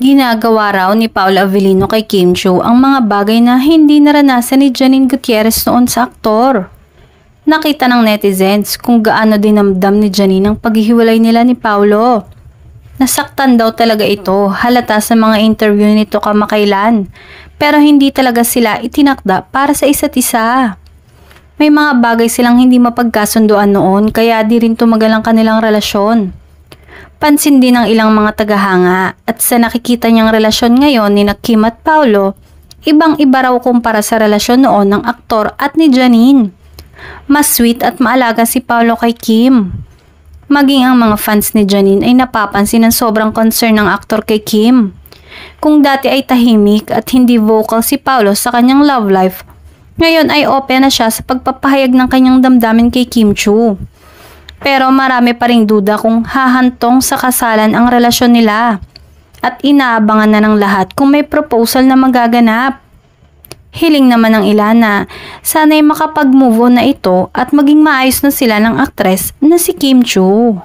Ginagawa raw ni Paolo Avellino kay Kim Chiu ang mga bagay na hindi naranasan ni Janine Gutierrez noon sa aktor. Nakita ng netizens kung gaano dinamdam ni Janine ang paghihiwalay nila ni Paolo. Nasaktan daw talaga ito, halata sa mga interview nito kamakailan, pero hindi talaga sila itinakda para sa isa't isa. May mga bagay silang hindi mapagkasunduan noon kaya di rin tumagal ang kanilang relasyon. Pansin din ng ilang mga tagahanga at sa nakikita niyang relasyon ngayon ni Kim at Paolo, ibang-iba raw kumpara sa relasyon noon ng aktor at ni Janine. Mas sweet at maalaga si Paolo kay Kim. Maging ang mga fans ni Janine ay napapansin ng sobrang concern ng aktor kay Kim. Kung dati ay tahimik at hindi vocal si Paolo sa kanyang love life, ngayon ay open na siya sa pagpapahayag ng kanyang damdamin kay Kim Chiu. Pero marami pa ring duda kung hahantong sa kasalan ang relasyon nila at inaabangan na ng lahat kung may proposal na magaganap. Hiling naman ng ilan na sana'y makapag-move on na ito at maging maayos na sila ng aktres na si Kim Chiu.